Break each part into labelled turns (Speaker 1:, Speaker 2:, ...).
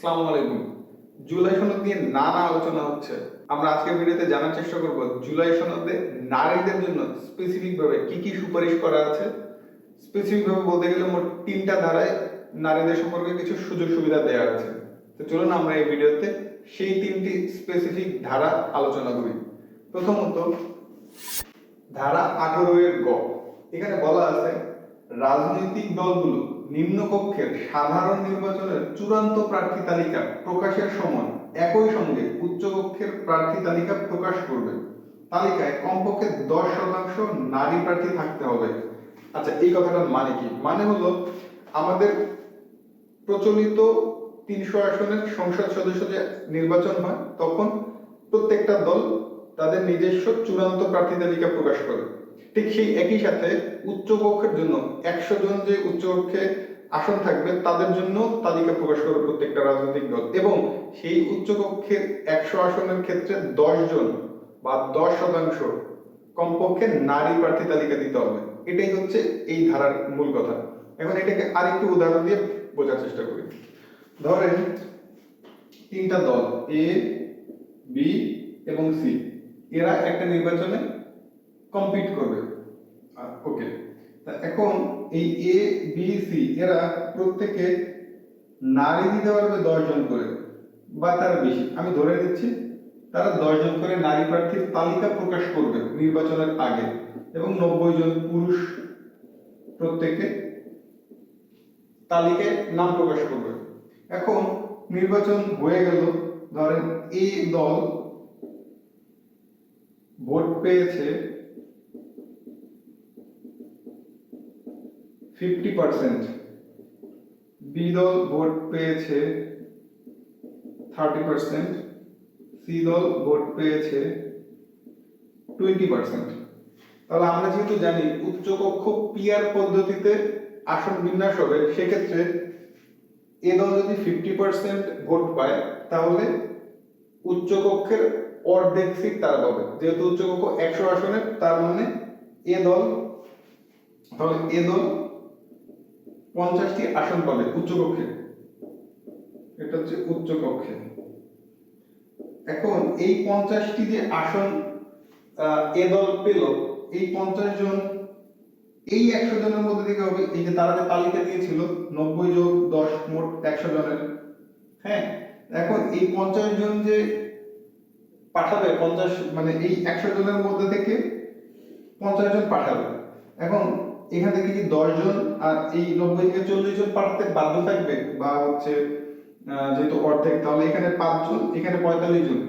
Speaker 1: আসসালামু আলাইকুম। জুলাই সনদ নিয়ে নানা আলোচনা হচ্ছে। আমরা আজকের ভিডিওতে জানার চেষ্টা করব জুলাই সনদে নারীদের জন্য স্পেসিফিক ভাবে কি কি সুপারিশ করা আছে। স্পেসিফিক ভাবে বলতে গেলে মোট 3টা ধারায় নারীদের সম্পর্কে কিছু সুযোগ সুবিধা দেওয়া আছে। তো চলুন আমরা এই ভিডিওতে সেই 3টি স্পেসিফিক ধারা আলোচনা করি। প্রথমত ধারা 18 এর গ, এখানে বলা আছে রাজনৈতিক দলগুলো নিম্নকক্ষের সাধারণ নির্বাচনের চূড়ান্ত প্রার্থী তালিকা প্রকাশের সময় একই সঙ্গে উচ্চকক্ষের প্রার্থী তালিকা প্রকাশ করবে। তালিকায় কমপক্ষে 10% নারী প্রার্থী থাকতে হবে। আচ্ছা, এই কথাটার মানে কি? মানে হলো আমাদের প্রচলিত 300 আসনের সংসদ সদস্য যে নির্বাচন হয় তখন প্রত্যেকটা দল তাদের নিজস্ব চূড়ান্ত প্রার্থী তালিকা প্রকাশ করে। ঠিক সেই একই সাথে উচ্চকক্ষের জন্য 100 জন যে উচ্চকক্ষে আসন থাকবে তাদের জন্য তালিকা প্রকাশ করে প্রত্যেকটা রাজনৈতিক দল, এবং সেই উচ্চকক্ষের 100 আসনের ক্ষেত্রে 10 জন বা 10% কমপক্ষে নারী প্রার্থী তালিকা দিতে হবে। এটাই হচ্ছে এই ধারার মূল কথা। এখন এটাকে আরেকটু উদাহরণ দিয়ে বোঝার চেষ্টা করি। ধরেন 3টা দল এ, বি এবং সি, এরা একটা নির্বাচনে কম্পিট করবে। ওকে, এখন এই এ, বি, সি এরা প্রত্যেকে নারী দিতে পারবে 10 জন করে বা তার বেশি। আমি ধরে নিচ্ছি তারা 10 জন করে নারী প্রার্থীর তালিকা প্রকাশ করবে নির্বাচনের আগে, এবং 90 জন পুরুষ প্রত্যেকে তালিকায় নাম প্রকাশ করবে। এখন নির্বাচন হয়ে গেল, ধরেন এ দল ভোট পেয়েছে 50%, বি দল ভোট পেয়েছে 30%, সি দল ভোট পেয়েছে 20%। তাহলে আমরা যেহেতু জানি উচ্চকক্ষ পিআর পদ্ধতিতে আসন বিন্যাস হবে, সেক্ষেত্রে এ দল যদি 50% ভোট পায় তাহলে উচ্চকক্ষের অর্ধেক সিট তারা পাবে। যেহেতু উচ্চকক্ষ 100 আসনের, তার মানে এ দল 50টি আসন পাবে উচ্চকক্ষে। এটা হচ্ছে উচ্চকক্ষে। এখন এই 50টি যে আসন এ দল পেল, এই 50 জন এই 100 জনের মধ্যে থেকে হবে, এই যে তারা যে তালিকা দিয়েছিল 90 যোগ 10 মোট 100 জনের। হ্যাঁ, এখন এই 50 জন যে পাঠাবে, 50 মানে এই 100 জনের মধ্যে থেকে 50 জন পাঠাবে। এখন এখান থেকে কি 10 জন আর এই 90 থেকে 40 জন পাঠাতে বাধ্য থাকবে, বা হচ্ছে যেহেতু অর্ধেক, তাহলে এখানে 5 জন, এখানে 45 জন,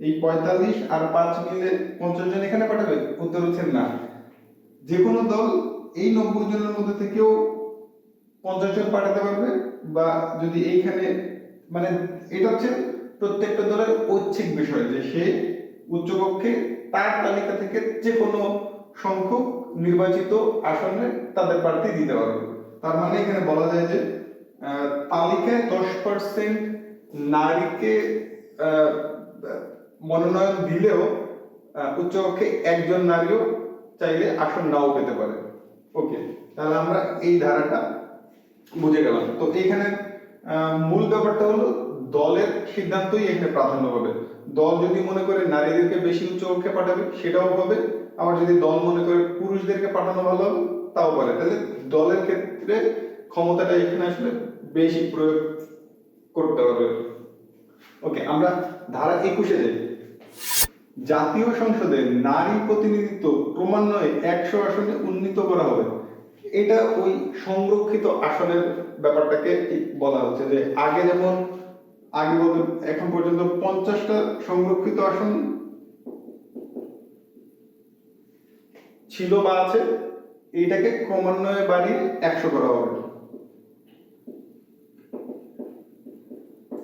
Speaker 1: এই 45 আর 5 মিলে 50 জন এখানে পাঠাবে? উত্তর হচ্ছে না। যে কোনো দল এই 90 জনের মধ্যে থেকেও 50 জন পাঠাতে পারবে, বা যদি এইখানে মানে এটা হচ্ছে প্রত্যেকটা দলের ঐচ্ছিক বিষয় যে সে উচ্চকক্ষে তার তালিকা থেকে যে কোনো সংখ্যক নির্বাচিত আসনে তাদের প্রার্থী দিতে পারবে। তার মানে এখানে বলা যায় যে তালিকায় 10% নারীকে মনোনয়ন দিলেও উচ্চকক্ষে একজন নারীও চাইলে আসন নাও পেতে পারে। ওকে, তাহলে আমরা এই ধারাটা বুঝে গেলাম। তো এখানে মূল ব্যাপারটা হলো দলের সিদ্ধান্তই এখানে প্রাধান্য পাবে। দল যদি মনে করে নারীদেরকে বেশি উচ্চকক্ষে পাঠাবে সেটাও হবে, আবার যদি দল মনে করে পুরুষদেরকে পাঠানো ভালো হবে তাও পারে। তাহলে দলের ক্ষেত্রে ক্ষমতাটা এখানে আসলে বেশি প্রয়োগ করতে হবে। ওকে, আমরা ধারা 21-এ যাই। জাতীয় সংসদে নারী প্রতিনিধিত্ব ক্রমান্বয়ে 100 আসনে উন্নীত করা হবে। এটা ওই সংরক্ষিত আসনের ব্যাপারটাকে বলা হচ্ছে, যে আগে যেমন বলতে এখন পর্যন্ত 50টা সংরক্ষিত আসন ছিল বা আছে, এইটাকে ক্রমান্বয়ে বাড়িয়ে 100 করা হবে।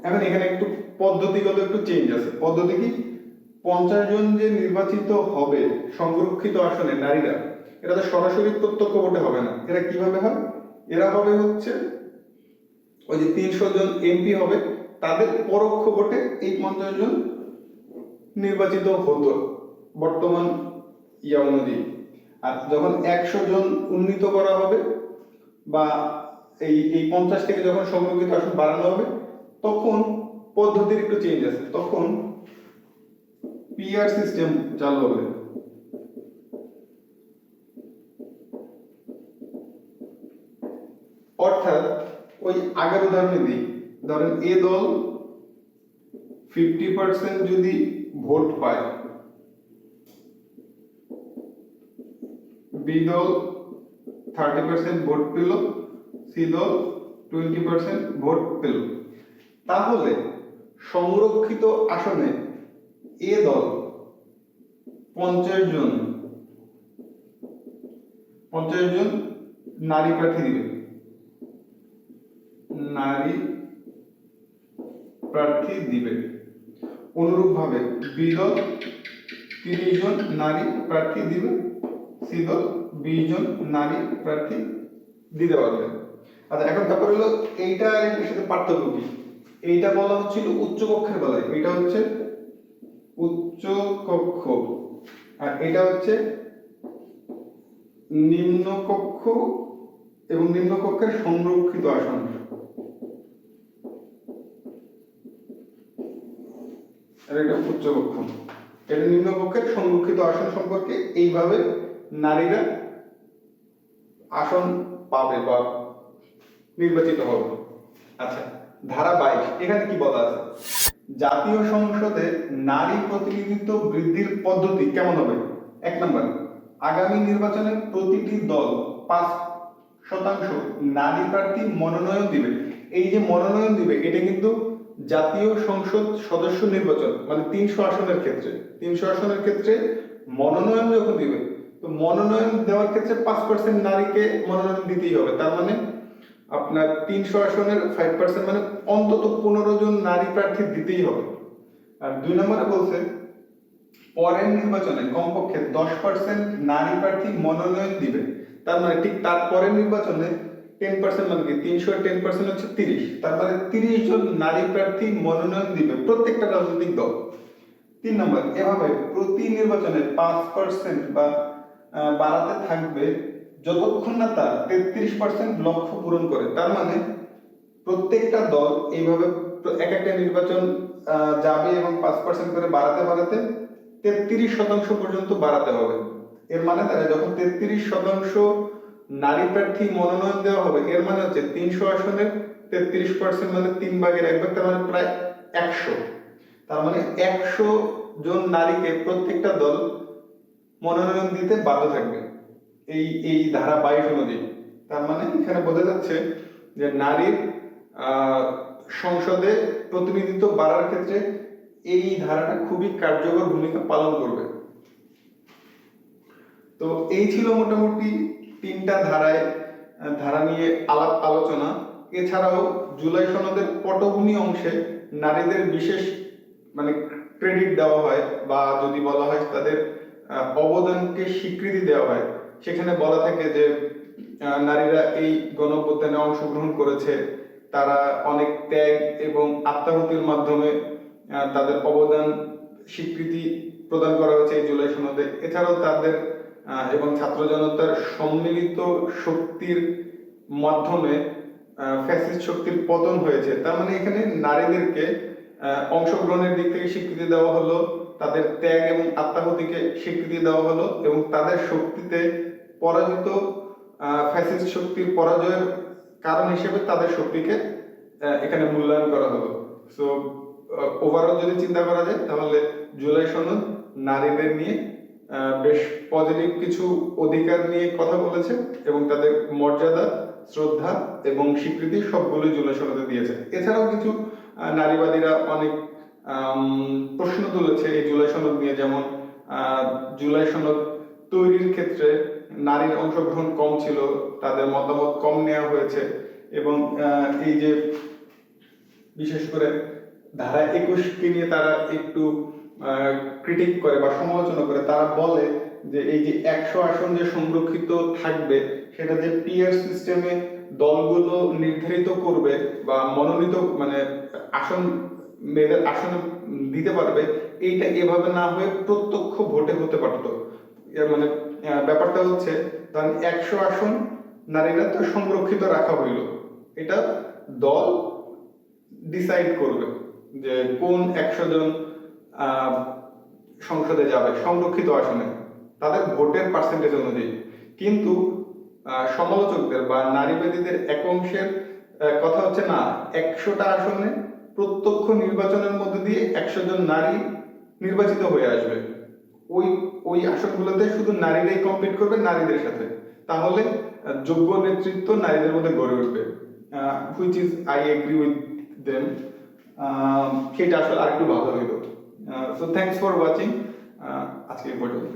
Speaker 1: এখন এখানে একটু পদ্ধতিগত একটু চেঞ্জ আছে। পদ্ধতি কি? 50 জন যে নির্বাচিত হবে সংরক্ষিত আসনে নারীরা, এরা তো সরাসরি প্রত্যক্ষ ভোটে হবে না। এরা কিভাবে হয়? এরা হবে হচ্ছে ওই যে 300 জন এমপি হবে, তাদের পরোক্ষ ভোটে এই 50 জন নির্বাচিত হতো বর্তমান ইয়া অনুযায়ী। আর যখন 100 জন উন্নীত করা হবে, বা এই 50 থেকে যখন সংরক্ষিত আসন বাড়ানো হবে, তখন পদ্ধতির একটু চেঞ্জ আছে, তখন পিআর সিস্টেম চালু হবে। অর্থাৎ ওই আগের উদাহরণে দিই, ধরেন এ দল 50% যদি ভোট পায়, বি দল 30% ভোট পেল, সি দল 20% ভোট পেল, তাহলে সংরক্ষিত আসনে এ দল 50 জন নারী প্রার্থী দিবে, অনুরূপভাবে বি দল 30 জন নারী প্রার্থী দিবে, সি দল 20 জন নারী প্রার্থী দিতে পারবে। আচ্ছা, এখন ব্যাপার হলো এইটা আর এটার সাথে পার্থক্য কি? এইটা বলা হচ্ছিল উচ্চ কক্ষের বেলায়, এটা হচ্ছে উচ্চ কক্ষ, আর এটা হচ্ছে নিম্ন কক্ষ এবং নিম্ন কক্ষের সংরক্ষিত আসন। এটা উচ্চ কক্ষ, এটা নিম্ন কক্ষের সংরক্ষিত আসন সম্পর্কে এইভাবে নারীরা আসন পাবে বা নির্বাচিত হবে। আচ্ছা, ধারা 22 এখানে কি বলা আছে? জাতীয় সংসদে নারী প্রতিনিধিত্ব বৃদ্ধির পদ্ধতি কেমন হবে? 1 নম্বর, আগামী নির্বাচনে প্রতিটি দল 5% নারী প্রার্থী মনোনয়ন দিবে। এই যে মনোনয়ন দিবে, এটা কিন্তু জাতীয় সংসদ সদস্য নির্বাচন, মানে 300 আসনের ক্ষেত্রে মনোনয়ন যখন দিবে, তো মনোনয়ন দেওয়ার ক্ষেত্রে 5% নারীকে মনোনয়ন দিতেই হবে। তার মানে আপনার 300 আসনের 5% মানে অন্তত 15 জন নারী প্রার্থী দিতেই হবে। আর 2 নম্বরে বলছে পরের নির্বাচনে কমপক্ষে 10% নারী প্রার্থী মনোনয়ন দিবে। তার মানে ঠিক তার পরের নির্বাচনে 10% মানে কি 300 এর 10% হচ্ছে 30, তার মানে 30 জন নারী প্রার্থী মনোনয়ন দিবে প্রত্যেকটা রাজনৈতিক দল। 3 নম্বর, এভাবে প্রতি নির্বাচনে 5% বা বাড়াতে থাকবে যতক্ষণ না তা 33% লক্ষ্য পূরণ করে। তার মানে প্রত্যেকটা দল এইভাবে এক একটা নির্বাচন যাবে এবং 5% করে বাড়াতে 33% পর্যন্ত বাড়াতে হবে। এর মানে তারা যখন 33% নারী প্রার্থী মনোনয়ন দেওয়া হবে, এর মানে হচ্ছে 300 আসনের 33% মানে 3/1, তার মানে প্রায় 100। তার মানে 100 জন নারীকে প্রত্যেকটা দল মনোনয়ন দিতে বাধ্য থাকবে এই ধারা 22 অনুযায়ী। তার মানে এখানে বোঝা যাচ্ছে যে নারীর সংসদে প্রতিনিধিত্ব বাড়ার ক্ষেত্রে এই ধারাটা খুবই কার্যকর ভূমিকা পালন করবে। তো এই ছিল মোটামুটি 3টা ধারা নিয়ে আলাপ আলোচনা। এছাড়াও জুলাই সনদের পটভূমি অংশে নারীদের বিশেষ মানে ক্রেডিট দেওয়া হয়, বা যদি বলা হয় তাদের অবদানকে স্বীকৃতি দেওয়া হয়। সেখানে বলা থাকে যে নারীরা এই গণঅভ্যুত্থানে অংশগ্রহণ করেছে, তারা অনেক ত্যাগ এবং আত্মাহুতির মাধ্যমে তাদের অবদান স্বীকৃতি প্রদান করা হয়েছে এই জুলাই সনদে। এছাড়াও তাদের এবং ছাত্র জনতার সম্মিলিত শক্তির মাধ্যমে ফ্যাসিস্ট শক্তির পতন হয়েছে। তার মানে এখানে নারীদেরকে অংশগ্রহণের দিক থেকে স্বীকৃতি দেওয়া হলো, তাদের ত্যাগ এবং আত্মাহুতিকে স্বীকৃতি দেওয়া হলো, এবং তাদের শক্তিতে পরাজিত ফ্যাসিস্ট শক্তির পরাজয়ের কারণ হিসেবে তাদের শক্তিকে এখানে মূল্যায়ন করা হলো। সো ওভারঅল যদি চিন্তা করা যায়, তাহলে জুলাই সনদ নারীদের নিয়ে বেশ পজিটিভ কিছু অধিকার নিয়ে কথা বলেছে, এবং তাদের মর্যাদা, শ্রদ্ধা এবং স্বীকৃতি সবগুলোই জুলাই সনদে দিয়েছে। এছাড়াও কিছু নারীবাদীরা অনেক প্রশ্ন তুলেছে এই জুলাই সনদ নিয়ে, যেমন জুলাই সনদ তৈরির ক্ষেত্রে নারীর অংশগ্রহণ কম ছিল, তাদের মতামত কম নেওয়া হয়েছে, এবং এই যে বিশেষ করে ধারা 21কে নিয়ে তারা একটু ক্রিটিক করে বা সমালোচনা করে। তারা বলে যে এই যে 100 আসন যে সংরক্ষিত থাকবে, সেটা যে পিআর সিস্টেমে দলগুলো নির্ধারিত করবে বা মনোনীত মানে আসন মেয়েদের আসনে দিতে পারবে, এইটা এভাবে না হয়ে প্রত্যক্ষ ভোটে হতে পারতো। মানে ব্যাপারটা হচ্ছে কারণ 100 আসন নারীরা তো সংরক্ষিত রাখা হইল, এটা দল ডিসাইড করবে যে কোন 100 জন আহ, সংসদে যাবে সংরক্ষিত আসনে তাদের ভোটের পার্সেন্টেজ অনুযায়ী। কিন্তু সমালোচকদের বা নারীবাদীদের এক অংশের কথা হচ্ছে না, 100টা আসনে প্রত্যক্ষ নির্বাচনের মধ্যে দিয়ে 100 জন নারী নির্বাচিত হয়ে আসবে। ওই ওই আসনগুলোতে শুধু নারীরাই কম্পিট করবে নারীদের সাথে, তাহলে যোগ্য নেতৃত্ব নারীদের মধ্যে গড়ে উঠবে, which is I agree with them. সেটা আসলে আরেকটু ভালো হইতো। সো থ্যাংকস ফর ওয়াচিং, আজকে এই পর্যন্ত।